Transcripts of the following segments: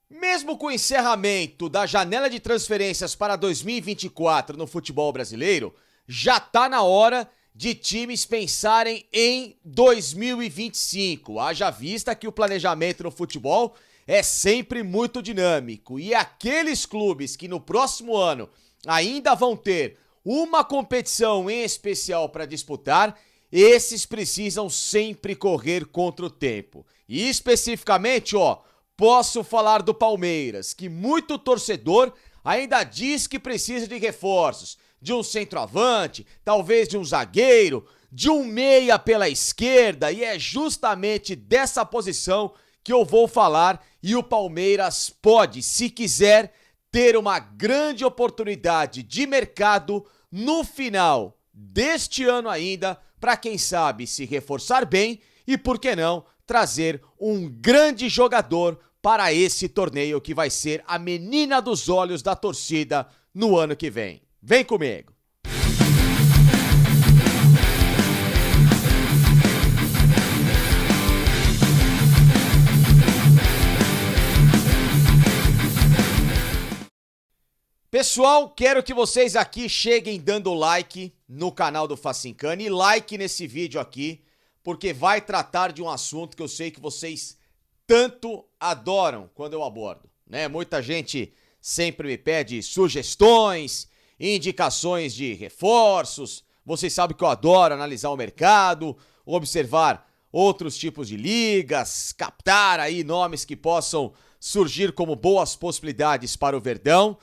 Mesmo com o encerramento da janela de transferências para 2024 no futebol brasileiro, já tá na hora de times pensarem em 2025. Haja vista que o planejamento no futebol é sempre muito dinâmico e aqueles clubes que no próximo ano ainda vão ter uma competição em especial para disputar, esses precisam sempre correr contra o tempo. E especificamente, posso falar do Palmeiras, que muito torcedor ainda diz que precisa de reforços, de um centroavante, talvez de um zagueiro, de um meia pela esquerda, e é justamente dessa posição que eu vou falar, e o Palmeiras pode, se quiser, ter uma grande oportunidade de mercado no final deste ano ainda, para quem sabe se reforçar bem e, por que não, trazer um grande jogador para esse torneio que vai ser a menina dos olhos da torcida no ano que vem. Vem comigo! Pessoal, quero que vocês aqui cheguem dando like no canal do Facincani e like nesse vídeo aqui, porque vai tratar de um assunto que eu sei que vocês tanto adoram quando eu abordo, né? Muita gente sempre me pede sugestões, indicações de reforços. Vocês sabem que eu adoro analisar o mercado, observar outros tipos de ligas, captar aí nomes que possam surgir como boas possibilidades para o Verdão.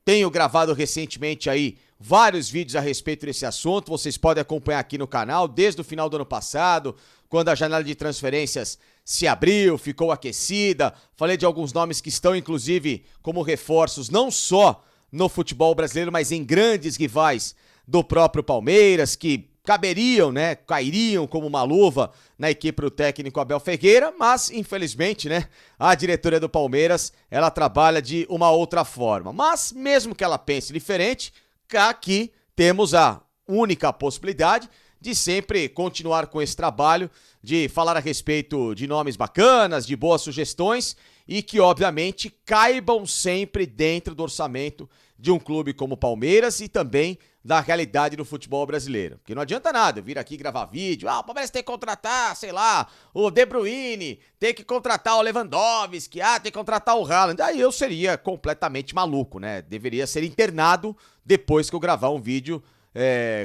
Tenho gravado recentemente aí vários vídeos a respeito desse assunto, vocês podem acompanhar aqui no canal desde o final do ano passado, quando a janela de transferências se abriu, ficou aquecida. Falei de alguns nomes que estão inclusive como reforços não só no futebol brasileiro, mas em grandes rivais do próprio Palmeiras, que caberiam, né, cairiam como uma luva na equipe do técnico Abel Ferreira, mas infelizmente, né, a diretoria do Palmeiras, ela trabalha de uma outra forma. Mas mesmo que ela pense diferente, aqui temos a única possibilidade de sempre continuar com esse trabalho, de falar a respeito de nomes bacanas, de boas sugestões e que obviamente caibam sempre dentro do orçamento de um clube como o Palmeiras e também da realidade do futebol brasileiro. Porque não adianta nada eu vir aqui gravar vídeo, o Palmeiras tem que contratar, sei lá, o De Bruyne, tem que contratar o Lewandowski, tem que contratar o Haaland. Aí eu seria completamente maluco, né? Deveria ser internado depois que eu gravar um vídeo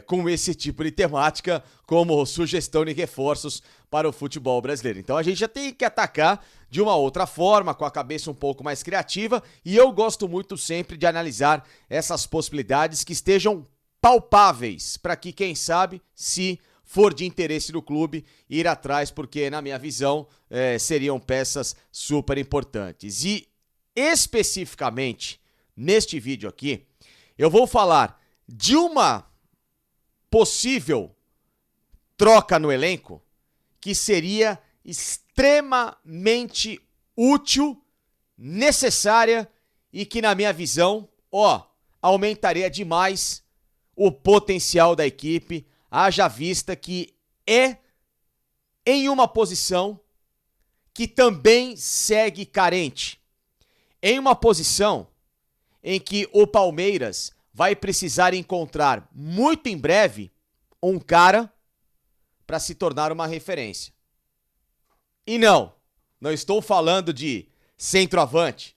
com esse tipo de temática, como sugestão de reforços para o futebol brasileiro. Então a gente já tem que atacar de uma outra forma, com a cabeça um pouco mais criativa, e eu gosto muito sempre de analisar essas possibilidades que estejam palpáveis, para que, quem sabe, se for de interesse do clube, ir atrás, porque, na minha visão, seriam peças super importantes. E, especificamente, neste vídeo aqui, eu vou falar de uma possível troca no elenco que seria extremamente útil, necessária e que, na minha visão, aumentaria demais o potencial da equipe, haja vista que é em uma posição que também segue carente. Em uma posição em que o Palmeiras vai precisar encontrar muito em breve um cara para se tornar uma referência. E não estou falando de centroavante,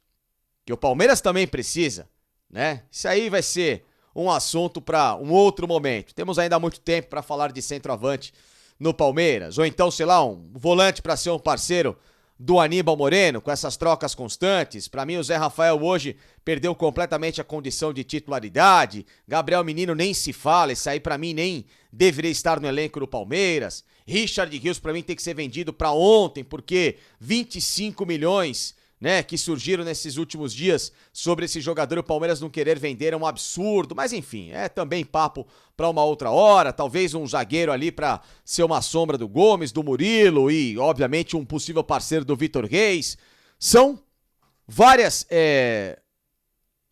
que o Palmeiras também precisa, né? Isso aí vai ser um assunto para um outro momento. Temos ainda muito tempo para falar de centroavante no Palmeiras, ou então, sei lá, um volante para ser um parceiro do Aníbal Moreno, com essas trocas constantes. Para mim, o Zé Rafael hoje perdeu completamente a condição de titularidade. Gabriel Menino nem se fala, esse aí para mim nem deveria estar no elenco do Palmeiras. Richard Rios para mim tem que ser vendido para ontem, porque 25 milhões, né, que surgiram nesses últimos dias sobre esse jogador, o Palmeiras não querer vender é um absurdo, mas enfim, é também papo para uma outra hora, talvez um zagueiro ali para ser uma sombra do Gomes, do Murilo e obviamente um possível parceiro do Vitor Reis. São várias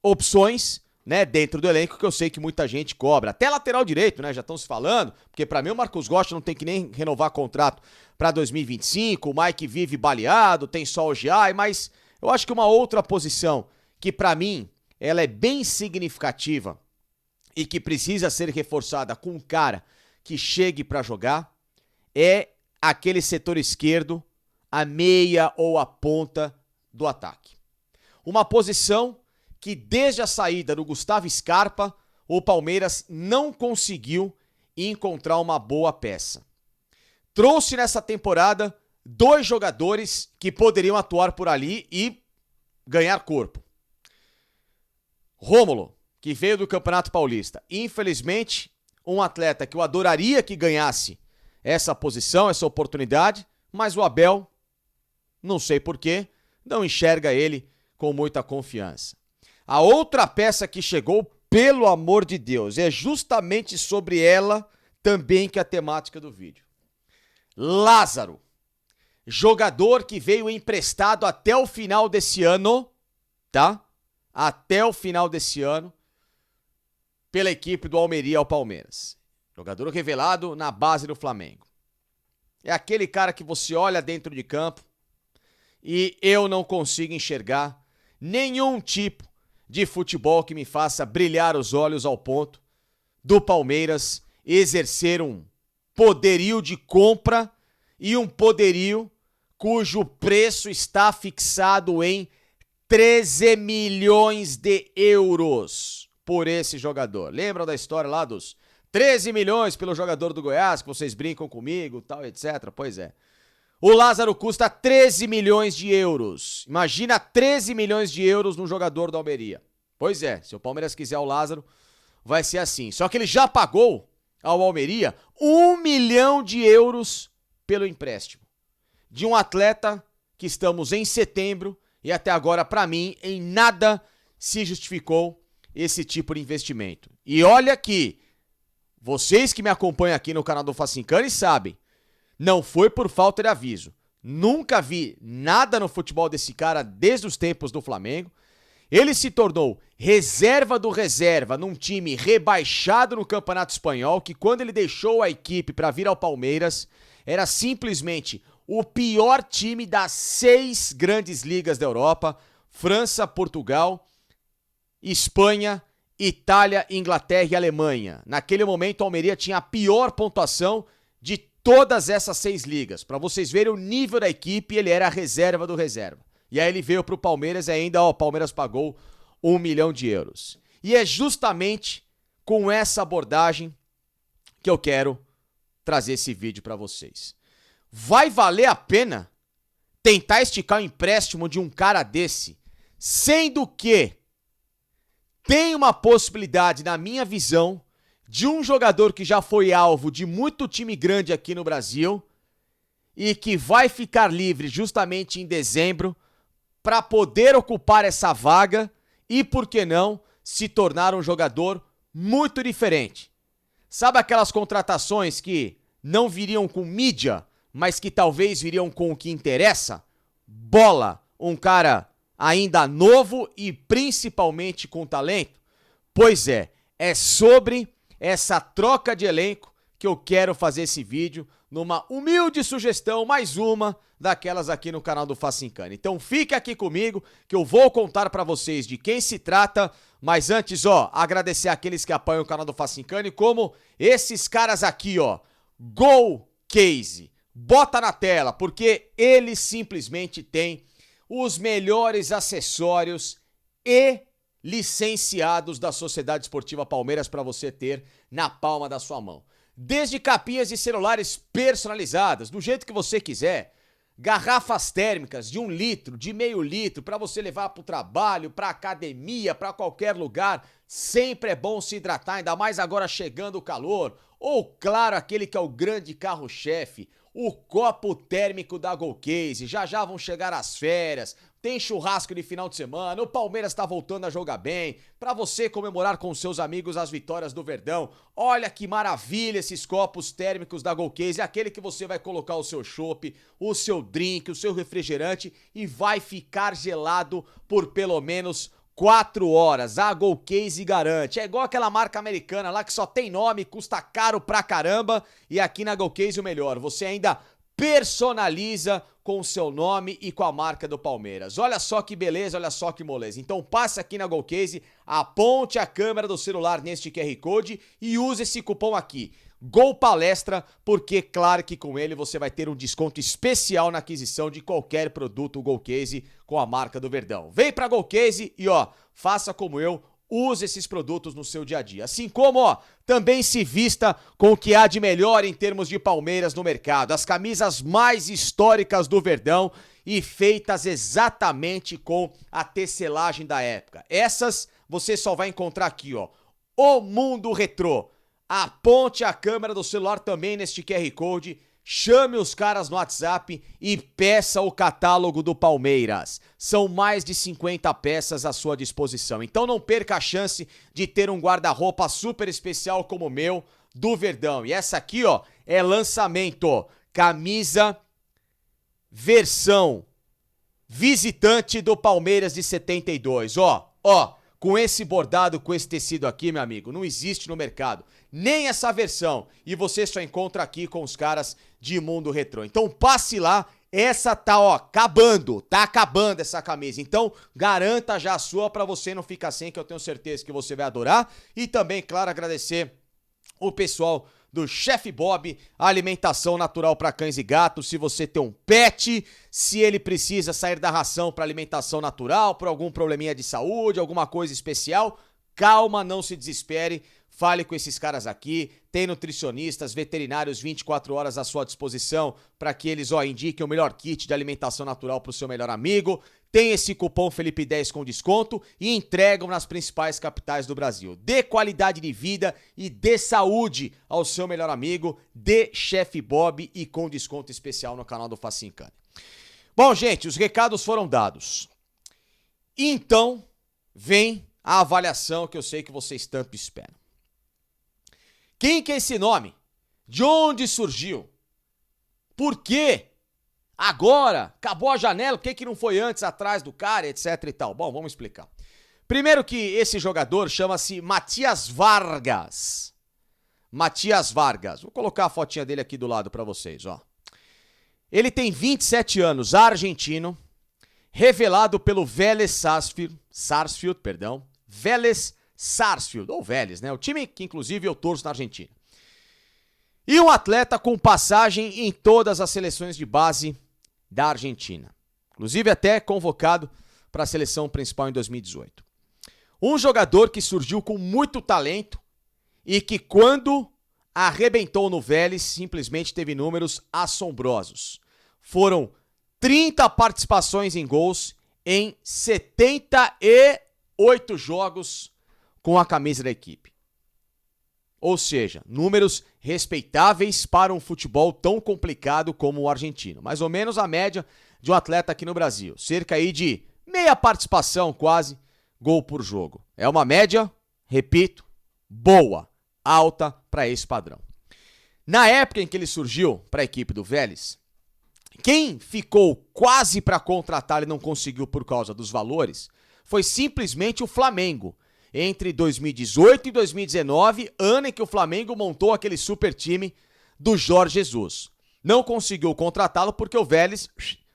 opções, né, dentro do elenco que eu sei que muita gente cobra. Até lateral direito, né, já estão se falando, porque para mim o Marcos Rocha não tem que nem renovar contrato para 2025, o Mike vive baleado, tem só o Giai, mas Eu acho que uma outra posição que para mim ela é bem significativa e que precisa ser reforçada com um cara que chegue para jogar é aquele setor esquerdo, a meia ou a ponta do ataque. Uma posição que desde a saída do Gustavo Scarpa, o Palmeiras não conseguiu encontrar uma boa peça. Trouxe nessa temporada 2 jogadores que poderiam atuar por ali e ganhar corpo. Rômulo, que veio do Campeonato Paulista. Infelizmente, um atleta que eu adoraria que ganhasse essa posição, essa oportunidade, mas o Abel, não sei porquê, não enxerga ele com muita confiança. A outra peça que chegou, pelo amor de Deus, é justamente sobre ela também que é a temática do vídeo. Lázaro, jogador que veio emprestado até o final desse ano, tá? Até o final desse ano, pela equipe do Almeria ao Palmeiras. Jogador revelado na base do Flamengo. É aquele cara que você olha dentro de campo e eu não consigo enxergar nenhum tipo de futebol que me faça brilhar os olhos ao ponto do Palmeiras exercer um poderio de compra e um poderio cujo preço está fixado em 13 milhões de euros por esse jogador. Lembram da história lá dos 13 milhões pelo jogador do Goiás, que vocês brincam comigo, tal, etc. Pois é. O Lázaro custa 13 milhões de euros. Imagina 13 milhões de euros num jogador do Almeria. Pois é, se o Palmeiras quiser o Lázaro, vai ser assim. Só que ele já pagou ao Almeria 1 milhão de euros pelo empréstimo de um atleta que estamos em setembro e até agora, para mim, em nada se justificou esse tipo de investimento. E olha que vocês que me acompanham aqui no canal do Facincani sabem, não foi por falta de aviso. Nunca vi nada no futebol desse cara desde os tempos do Flamengo. Ele se tornou reserva do reserva num time rebaixado no Campeonato Espanhol, que quando ele deixou a equipe para vir ao Palmeiras, era simplesmente o pior time das 6 grandes ligas da Europa: França, Portugal, Espanha, Itália, Inglaterra e Alemanha. Naquele momento, o Almeria tinha a pior pontuação de todas essas 6 ligas. Para vocês verem o nível da equipe, ele era a reserva do reserva. E aí ele veio pro Palmeiras e ainda, o Palmeiras pagou 1 milhão de euros. E é justamente com essa abordagem que eu quero trazer esse vídeo para vocês. Vai valer a pena tentar esticar o empréstimo de um cara desse, sendo que tem uma possibilidade, na minha visão, de um jogador que já foi alvo de muito time grande aqui no Brasil e que vai ficar livre justamente em dezembro para poder ocupar essa vaga e, por que não, se tornar um jogador muito diferente. Sabe aquelas contratações que não viriam com mídia, mas que talvez viriam com o que interessa? Bola, um cara ainda novo e principalmente com talento? Pois é sobre essa troca de elenco que eu quero fazer esse vídeo, numa humilde sugestão, mais uma daquelas aqui no canal do Facincani. Então fique aqui comigo que eu vou contar pra vocês de quem se trata, mas antes, agradecer aqueles que apoiam o canal do Facincani, como esses caras aqui, Go Case. Bota na tela, porque eles simplesmente têm os melhores acessórios e licenciados da Sociedade Esportiva Palmeiras para você ter na palma da sua mão. Desde capinhas de celulares personalizadas, do jeito que você quiser, garrafas térmicas de 1 litro, de meio litro, para você levar para o trabalho, para academia, para qualquer lugar. Sempre é bom se hidratar, ainda mais agora chegando o calor. Ou, claro, aquele que é o grande carro-chefe, o copo térmico da Go Case. Já já vão chegar as férias, tem churrasco de final de semana, o Palmeiras tá voltando a jogar bem, pra você comemorar com seus amigos as vitórias do Verdão. Olha que maravilha esses copos térmicos da Go Case, aquele que você vai colocar o seu chopp, o seu drink, o seu refrigerante e vai ficar gelado por pelo menos 4 horas. A Go Case garante. É igual aquela marca americana lá que só tem nome, custa caro pra caramba, e aqui na Go Case o melhor, você ainda personaliza com o seu nome e com a marca do Palmeiras. Olha só que beleza, olha só que moleza. Então passa aqui na Golcase, aponte a câmera do celular neste QR Code e use esse cupom aqui, GOLPALESTRA, porque claro que com ele você vai ter um desconto especial na aquisição de qualquer produto Golcase com a marca do Verdão. Vem pra Golcase e faça como eu, use esses produtos no seu dia a dia. Assim como, também se vista com o que há de melhor em termos de Palmeiras no mercado. As camisas mais históricas do Verdão e feitas exatamente com a tecelagem da época. Essas você só vai encontrar aqui, O Mundo Retrô. Aponte a câmera do celular também neste QR Code, chame os caras no WhatsApp e peça o catálogo do Palmeiras. São mais de 50 peças à sua disposição. Então não perca a chance de ter um guarda-roupa super especial como o meu, do Verdão. E essa aqui, é lançamento. Camisa versão visitante do Palmeiras de 72. Com esse bordado, com esse tecido aqui, meu amigo, não existe no mercado. Nem essa versão. E você só encontra aqui com os caras de Mundo Retrô. Então passe lá, essa tá, acabando. Tá acabando essa camisa. Então garanta já a sua pra você não ficar sem, que eu tenho certeza que você vai adorar. E também, claro, agradecer o pessoal do Chef Bob, alimentação natural para cães e gatos. Se você tem um pet, se ele precisa sair da ração para alimentação natural, por algum probleminha de saúde, alguma coisa especial, calma, não se desespere. Fale com esses caras aqui, tem nutricionistas, veterinários 24 horas à sua disposição para que eles indiquem o melhor kit de alimentação natural para o seu melhor amigo. Tem esse cupom Felipe10 com desconto e entregam nas principais capitais do Brasil. Dê qualidade de vida e dê saúde ao seu melhor amigo, dê Chef Bob e com desconto especial no canal do Facincani. Bom, gente, os recados foram dados. Então, vem a avaliação que eu sei que vocês tanto esperam. Quem que é esse nome? De onde surgiu? Por quê? Agora? Acabou a janela? Por que não foi antes, atrás do cara, etc e tal? Bom, vamos explicar. Primeiro que esse jogador chama-se Matias Vargas. Matias Vargas. Vou colocar a fotinha dele aqui do lado pra vocês, Ele tem 27 anos, argentino, revelado pelo Vélez Sarsfield, Vélez Sarsfield, ou Vélez, né? O time que inclusive eu torço na Argentina. E um atleta com passagem em todas as seleções de base da Argentina. Inclusive até convocado para a seleção principal em 2018. Um jogador que surgiu com muito talento e que quando arrebentou no Vélez simplesmente teve números assombrosos. Foram 30 participações em gols em 78 jogos com a camisa da equipe. Ou seja, números respeitáveis para um futebol tão complicado como o argentino. Mais ou menos a média de um atleta aqui no Brasil. Cerca aí de meia participação quase, gol por jogo. É uma média, repito, boa, alta para esse padrão. Na época em que ele surgiu para a equipe do Vélez, quem ficou quase para contratar e não conseguiu por causa dos valores foi simplesmente o Flamengo. Entre 2018 e 2019, ano em que o Flamengo montou aquele super time do Jorge Jesus. Não conseguiu contratá-lo porque o Vélez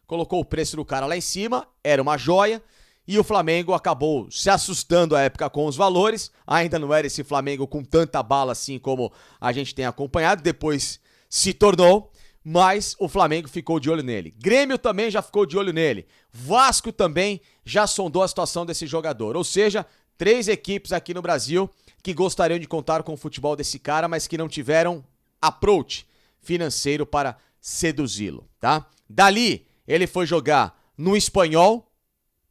colocou o preço do cara lá em cima, era uma joia, e o Flamengo acabou se assustando à época com os valores. Ainda não era esse Flamengo com tanta bala assim como a gente tem acompanhado, depois se tornou, mas o Flamengo ficou de olho nele. Grêmio também já ficou de olho nele. Vasco também já sondou a situação desse jogador, ou seja, 3 equipes aqui no Brasil que gostariam de contar com o futebol desse cara, mas que não tiveram approach financeiro para seduzi-lo, tá? Dali, ele foi jogar no Espanhol,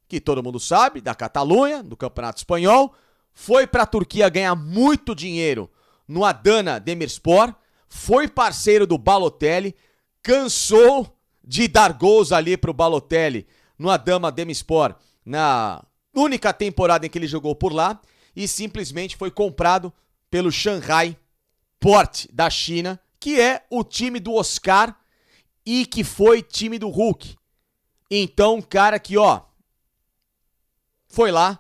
que todo mundo sabe, da Catalunha, do Campeonato Espanhol, foi para a Turquia ganhar muito dinheiro no Adana Demirspor, foi parceiro do Balotelli, cansou de dar gols ali pro Balotelli no Adana Demirspor na única temporada em que ele jogou por lá e simplesmente foi comprado pelo Shanghai Port da China, que é o time do Oscar e que foi time do Hulk. Então, um cara que, foi lá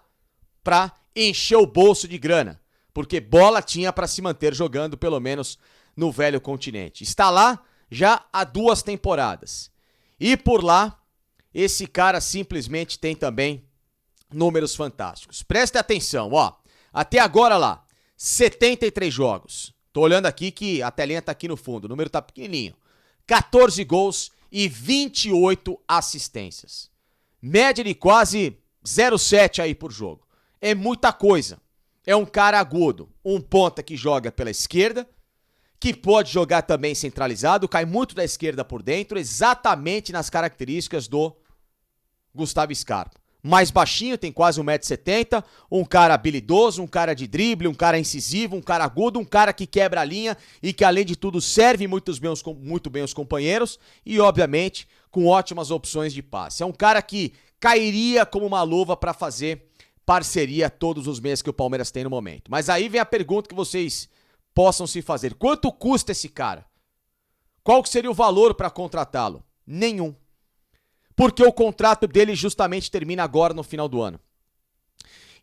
pra encher o bolso de grana, porque bola tinha pra se manter jogando, pelo menos no velho continente. Está lá já há 2 temporadas. E por lá, esse cara simplesmente tem também números fantásticos. Presta atenção, ó. Até agora lá, 73 jogos. Tô olhando aqui que a telinha tá aqui no fundo, o número tá pequenininho. 14 gols e 28 assistências. Média de quase 0,7 aí por jogo. É muita coisa. É um cara agudo, um ponta que joga pela esquerda, que pode jogar também centralizado, cai muito da esquerda por dentro, exatamente nas características do Gustavo Scarpa. Mais baixinho, tem quase 1,70 m, um cara habilidoso, um cara de drible, um cara incisivo, um cara agudo, um cara que quebra a linha e que, além de tudo, serve muito bem os companheiros e, obviamente, com ótimas opções de passe. É um cara que cairia como uma luva para fazer parceria todos os meses que o Palmeiras tem no momento. Mas aí vem a pergunta que vocês possam se fazer. Quanto custa esse cara? Qual que seria o valor para contratá-lo? Nenhum. Porque o contrato dele justamente termina agora no final do ano.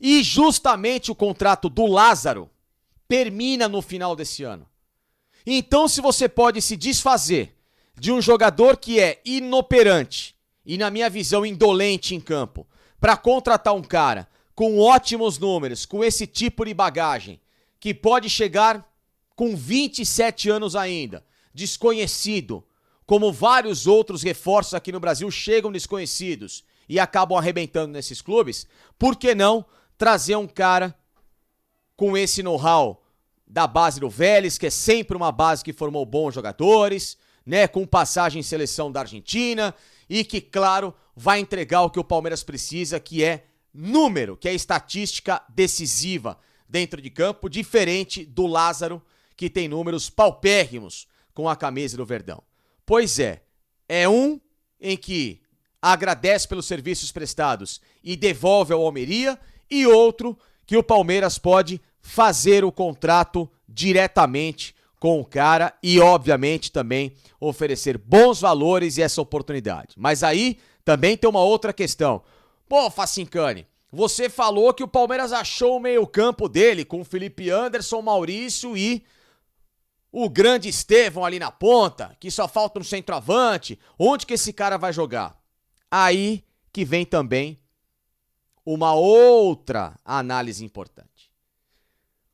E justamente o contrato do Lázaro termina no final desse ano. Então, se você pode se desfazer de um jogador que é inoperante e, na minha visão, indolente em campo, para contratar um cara com ótimos números, com esse tipo de bagagem, que pode chegar com 27 anos ainda, desconhecido, como vários outros reforços aqui no Brasil chegam desconhecidos e acabam arrebentando nesses clubes, por que não trazer um cara com esse know-how da base do Vélez, que é sempre uma base que formou bons jogadores, né, com passagem em seleção da Argentina e que, claro, vai entregar o que o Palmeiras precisa, que é número, que é estatística decisiva dentro de campo, diferente do Lázaro, que tem números paupérrimos com a camisa do Verdão. Pois é um em que agradece pelos serviços prestados e devolve ao Almeria, e outro que o Palmeiras pode fazer o contrato diretamente com o cara e, obviamente, também oferecer bons valores e essa oportunidade. Mas aí também tem uma outra questão. Pô, Facincani, você falou que o Palmeiras achou o meio-campo dele com o Felipe Anderson, Maurício e o grande Estevão ali na ponta, que só falta um centroavante. Onde que esse cara vai jogar? Aí que vem também uma outra análise importante.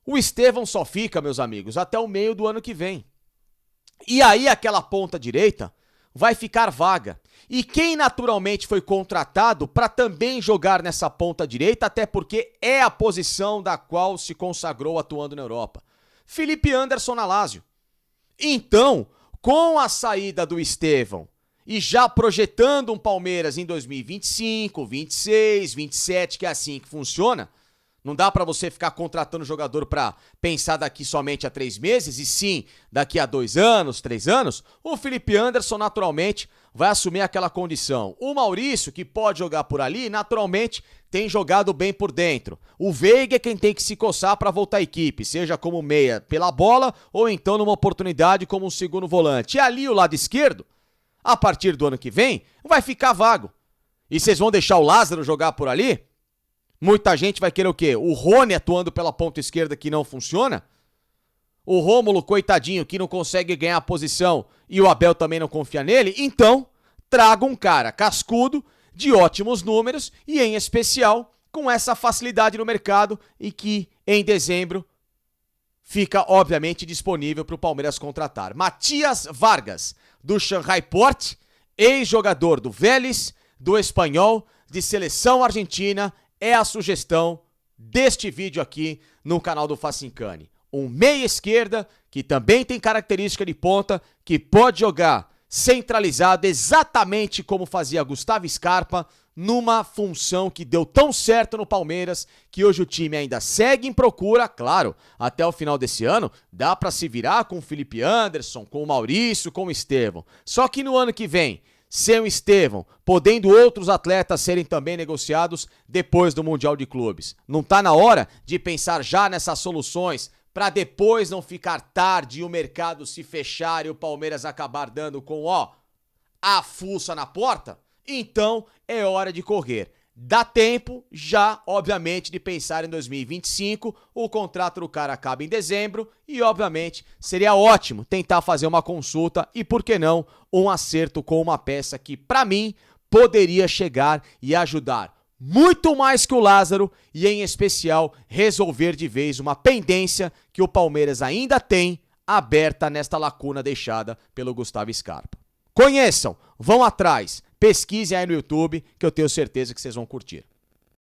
O Estevão só fica, meus amigos, até o meio do ano que vem. E aí aquela ponta direita vai ficar vaga. E quem naturalmente foi contratado para também jogar nessa ponta direita, até porque é a posição da qual se consagrou atuando na Europa? Felipe Anderson na Lazio. Então, com a saída do Estevão e já projetando um Palmeiras em 2025, 26, 27, que é assim que funciona, não dá para você ficar contratando jogador para pensar daqui somente a 3 meses, e sim daqui a 2 anos, 3 anos, o Felipe Anderson naturalmente vai assumir aquela condição. O Maurício, que pode jogar por ali, naturalmente tem jogado bem por dentro. O Veiga é quem tem que se coçar para voltar à equipe, seja como meia pela bola ou então numa oportunidade como um segundo volante. E ali o lado esquerdo, a partir do ano que vem, vai ficar vago. E vocês vão deixar o Lázaro jogar por ali? Muita gente vai querer o quê? O Rony atuando pela ponta esquerda que não funciona? O Rômulo, coitadinho, que não consegue ganhar a posição e o Abel também não confia nele? Então, traga um cara cascudo, de ótimos números e, em especial, com essa facilidade no mercado e que, em dezembro, fica, obviamente, disponível para o Palmeiras contratar. Matias Vargas, do Shanghai Port, ex-jogador do Vélez, do Espanhol, de seleção argentina, é a sugestão deste vídeo aqui no canal do Facincani. Um meia esquerda que também tem característica de ponta, que pode jogar centralizado exatamente como fazia Gustavo Scarpa, numa função que deu tão certo no Palmeiras, que hoje o time ainda segue em procura, claro, até o final desse ano, dá pra se virar com o Felipe Anderson, com o Maurício, com o Estevão. Só que no ano que vem, sem o Estevão, podendo outros atletas serem também negociados depois do Mundial de Clubes. Não tá na hora de pensar já nessas soluções para depois não ficar tarde e o mercado se fechar e o Palmeiras acabar dando com, a fuça na porta? Então é hora de correr. Dá tempo já, obviamente, de pensar em 2025, o contrato do cara acaba em dezembro e, obviamente, seria ótimo tentar fazer uma consulta e, por que não, um acerto com uma peça que, para mim, poderia chegar e ajudar muito mais que o Lázaro e, em especial, resolver de vez uma pendência que o Palmeiras ainda tem aberta nesta lacuna deixada pelo Gustavo Scarpa. Conheçam, vão atrás, pesquisem aí no YouTube que eu tenho certeza que vocês vão curtir.